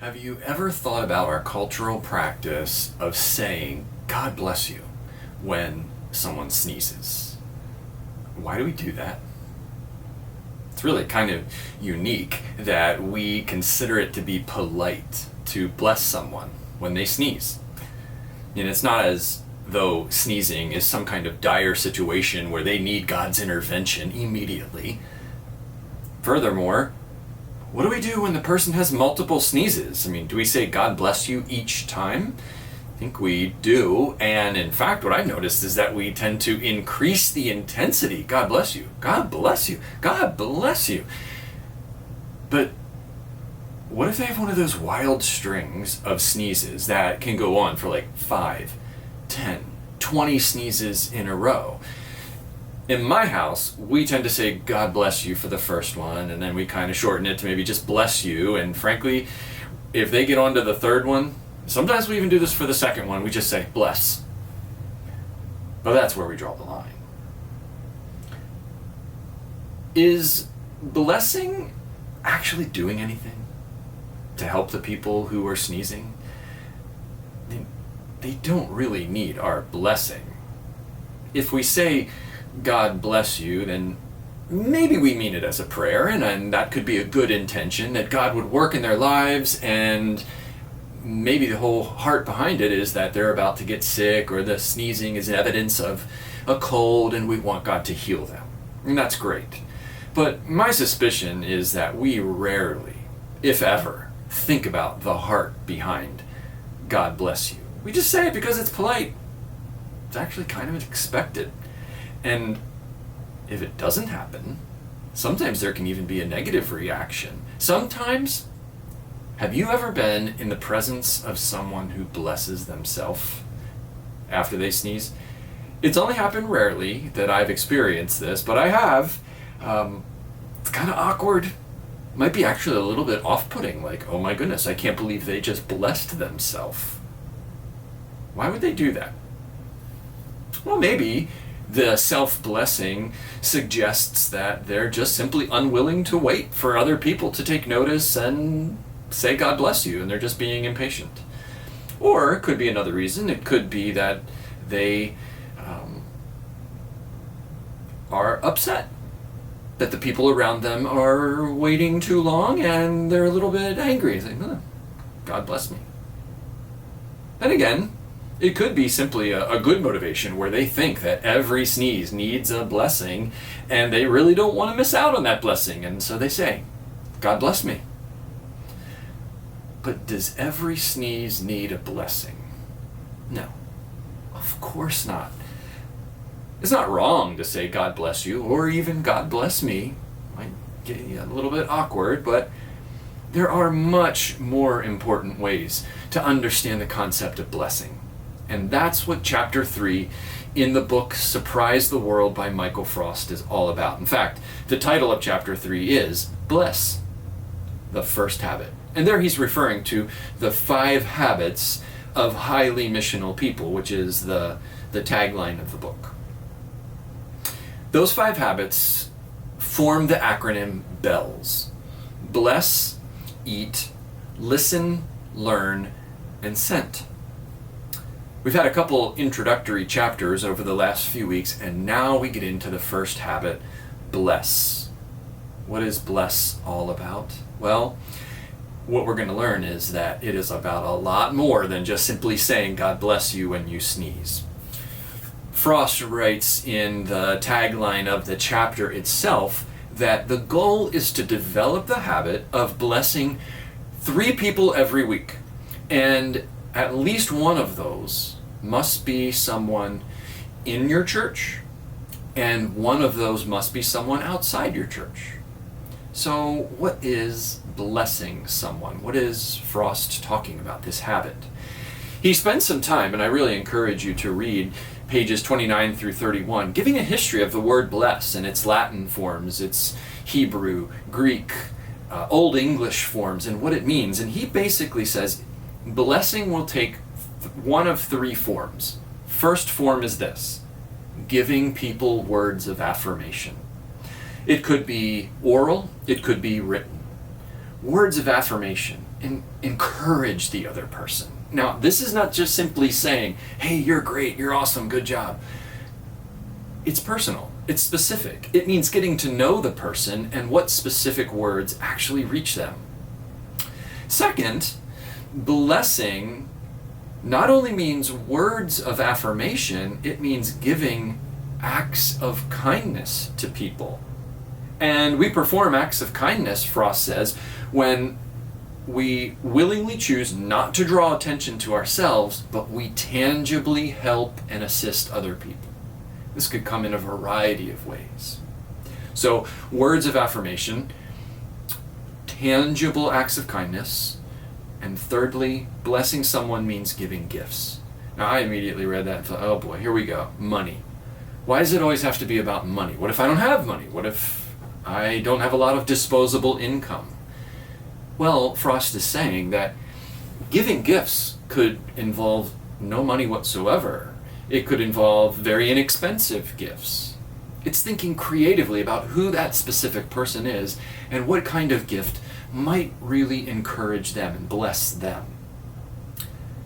Have you ever thought about our cultural practice of saying, God bless you, when someone sneezes? Why do we do that? It's really kind of unique that we consider it to be polite to bless someone when they sneeze. And it's not as though sneezing is some kind of dire situation where they need God's intervention immediately. Furthermore, what do we do when the person has multiple sneezes? I mean, do we say God bless you each time? I think we do, and in fact what I've noticed is that we tend to increase the intensity. God bless you, God bless you, God bless you. But what if they have one of those wild strings of sneezes that can go on for like 5, 10, 20 sneezes in a row? In my house, we tend to say God bless you for the first one, and then we kind of shorten it to maybe just bless you, and frankly, if they get on to the third one, sometimes we even do this for the second one, we just say bless. But that's where we draw the line. Is blessing actually doing anything to help the people who are sneezing? They don't really need our blessing. If we say God bless you, then maybe we mean it as a prayer, and that could be a good intention, that God would work in their lives, and maybe the whole heart behind it is that they're about to get sick, or the sneezing is evidence of a cold and we want God to heal them. And that's great. But my suspicion is that we rarely, if ever, think about the heart behind God bless you. We just say it because it's polite. It's actually kind of expected. And if it doesn't happen, sometimes there can even be a negative reaction. Sometimes, have you ever been in the presence of someone who blesses themselves after they sneeze? It's only happened rarely that I've experienced this, but I have. It's kind of awkward. Might be actually a little bit off-putting, like, oh my goodness, I can't believe they just blessed themselves. Why would they do that? Well, maybe the self-blessing suggests that they're just simply unwilling to wait for other people to take notice and say God bless you, and they're just being impatient. Or it could be another reason. It could be that they are upset that the people around them are waiting too long, and they're a little bit angry. It's like, oh, God bless me. Then again, it could be simply a good motivation where they think that every sneeze needs a blessing and they really don't want to miss out on that blessing, and so they say, God bless me. But does every sneeze need a blessing? No, of course not. It's not wrong to say God bless you or even God bless me. Might get you a little bit awkward, but there are much more important ways to understand the concept of blessing. And that's what chapter 3 in the book Surprise the World by Michael Frost is all about. In fact, the title of chapter 3 is Bless, the First Habit. And there he's referring to the 5 habits of highly missional people, which is the tagline of the book. Those 5 habits form the acronym BELLS. Bless, eat, listen, learn, and sent. We've had a couple introductory chapters over the last few weeks, and now we get into the first habit, bless. What is bless all about? Well, what we're going to learn is that it is about a lot more than just simply saying God bless you when you sneeze. Frost writes in the tagline of the chapter itself that the goal is to develop the habit of blessing 3 people every week, and at least one of those must be someone in your church, and one of those must be someone outside your church. So what is blessing someone? What is Frost talking about, this habit? He spends some time, and I really encourage you to read pages 29 through 31, giving a history of the word bless and its Latin forms, its Hebrew, Greek, Old English forms, and what it means. And he basically says blessing will take one of 3 forms. First form is this: giving people words of affirmation. It could be oral, it could be written. Words of affirmation. encourage the other person. Now, this is not just simply saying, hey, you're great, you're awesome, good job. It's personal, it's specific. It means getting to know the person and what specific words actually reach them. Second, blessing not only means words of affirmation, it means giving acts of kindness to people. And we perform acts of kindness, Frost says, when we willingly choose not to draw attention to ourselves, but we tangibly help and assist other people. This could come in a variety of ways. So, words of affirmation, tangible acts of kindness, and thirdly, blessing someone means giving gifts. Now, I immediately read that and thought, oh boy, here we go, money. Why does it always have to be about money? What if I don't have money? What if I don't have a lot of disposable income? Well, Frost is saying that giving gifts could involve no money whatsoever. It could involve very inexpensive gifts. It's thinking creatively about who that specific person is and what kind of gift might really encourage them and bless them.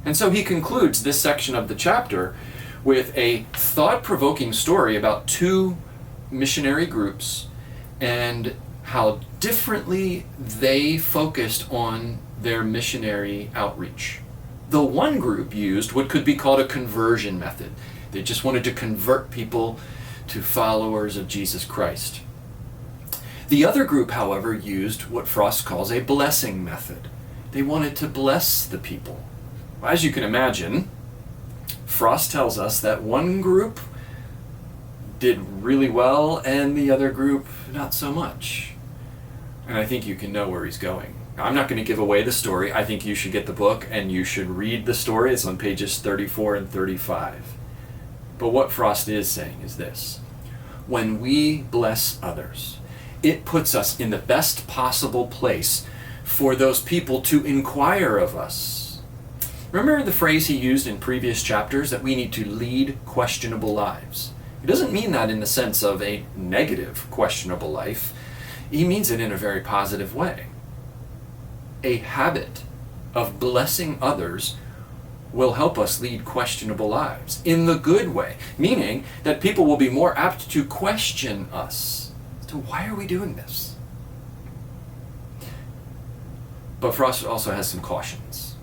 And so he concludes this section of the chapter with a thought-provoking story about two missionary groups and how differently they focused on their missionary outreach. The one group used what could be called a conversion method. They just wanted to convert people to followers of Jesus Christ. The other group, however, used what Frost calls a blessing method. They wanted to bless the people. As you can imagine, Frost tells us that one group did really well and the other group not so much. And I think you can know where he's going. Now, I'm not going to give away the story. I think you should get the book and you should read the story. It's on pages 34 and 35. But what Frost is saying is this: when we bless others, it puts us in the best possible place for those people to inquire of us. Remember the phrase he used in previous chapters that we need to lead questionable lives? He doesn't mean that in the sense of a negative, questionable life. He means it in a very positive way. A habit of blessing others will help us lead questionable lives in the good way, meaning that people will be more apt to question us. So why are we doing this? But Frost also has some cautions.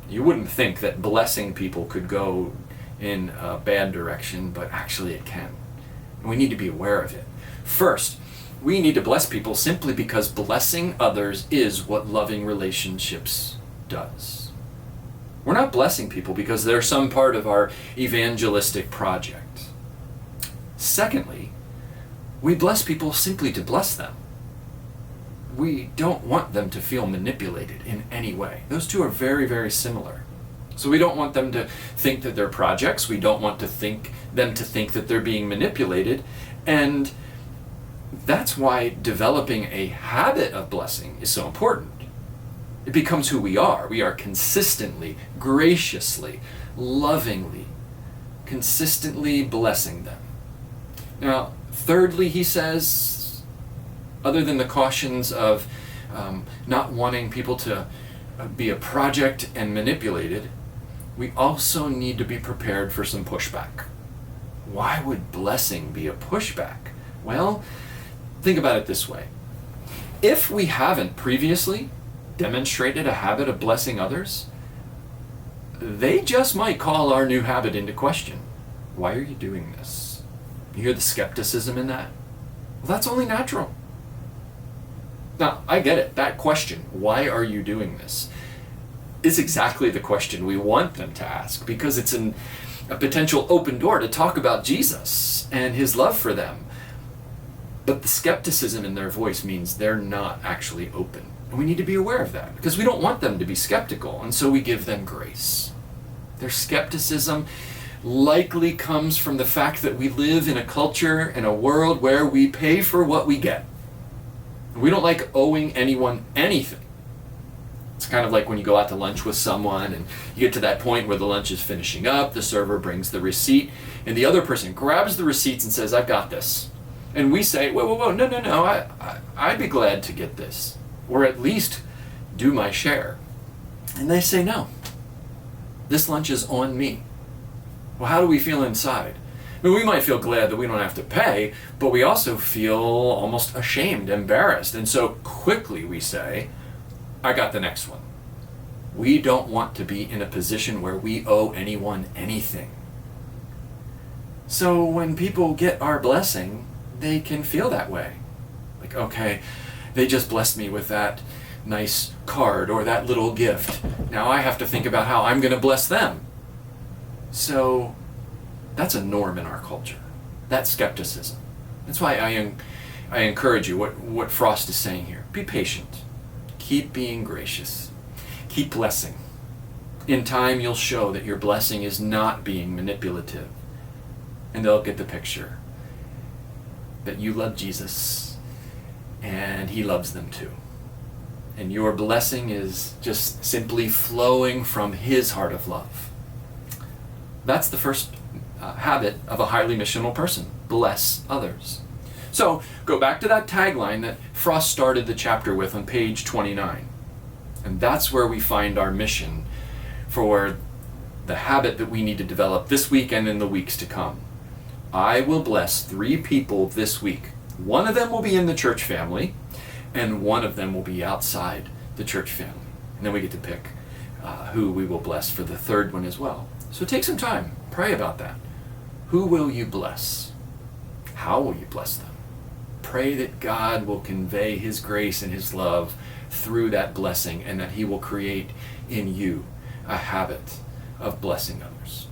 You wouldn't think that blessing people could go in a bad direction, but actually it can. And we need to be aware of it. First, we need to bless people simply because blessing others is what loving relationships does. We're not blessing people because they're some part of our evangelistic project. Secondly, we bless people simply to bless them. We don't want them to feel manipulated in any way. Those two are very, very similar. So we don't want them to think that they're projects. We don't want them to think that they're being manipulated. And that's why developing a habit of blessing is so important. It becomes who we are. We are consistently, graciously, lovingly, consistently blessing them. Now, thirdly, he says, other than the cautions of not wanting people to be a project and manipulated, we also need to be prepared for some pushback. Why would blessing be a pushback? Well, think about it this way. If we haven't previously demonstrated a habit of blessing others, they just might call our new habit into question. Why are you doing this? You hear the skepticism in that? Well, that's only natural. Now, I get it. That question, why are you doing this, is exactly the question we want them to ask, because it's a potential open door to talk about Jesus and his love for them. But the skepticism in their voice means they're not actually open. And we need to be aware of that, because we don't want them to be skeptical, and so we give them grace. Their skepticism likely comes from the fact that we live in a culture, in a world where we pay for what we get. We don't like owing anyone anything. It's kind of like when you go out to lunch with someone and you get to that point where the lunch is finishing up, the server brings the receipt, and the other person grabs the receipts and says, I've got this. And we say, whoa, no, I'd be glad to get this, or at least do my share. And they say, no, this lunch is on me. Well, how do we feel inside? I mean, we might feel glad that we don't have to pay, but we also feel almost ashamed, embarrassed. And so quickly we say, I got the next one. We don't want to be in a position where we owe anyone anything. So when people get our blessing, they can feel that way. Like, okay, they just blessed me with that nice card or that little gift. Now I have to think about how I'm going to bless them. So that's a norm in our culture. That's skepticism. That's why I encourage you, what Frost is saying here. Be patient. Keep being gracious. Keep blessing. In time, you'll show that your blessing is not being manipulative. And they'll get the picture that you love Jesus and he loves them too. And your blessing is just simply flowing from his heart of love. That's the first habit of a highly missional person. Bless others. So go back to that tagline that Frost started the chapter with on page 29. And that's where we find our mission for the habit that we need to develop this week and in the weeks to come. I will bless 3 people this week. One of them will be in the church family, and one of them will be outside the church family. And then we get to pick who we will bless for the third one as well. So take some time, pray about that. Who will you bless? How will you bless them? Pray that God will convey his grace and his love through that blessing, and that he will create in you a habit of blessing others.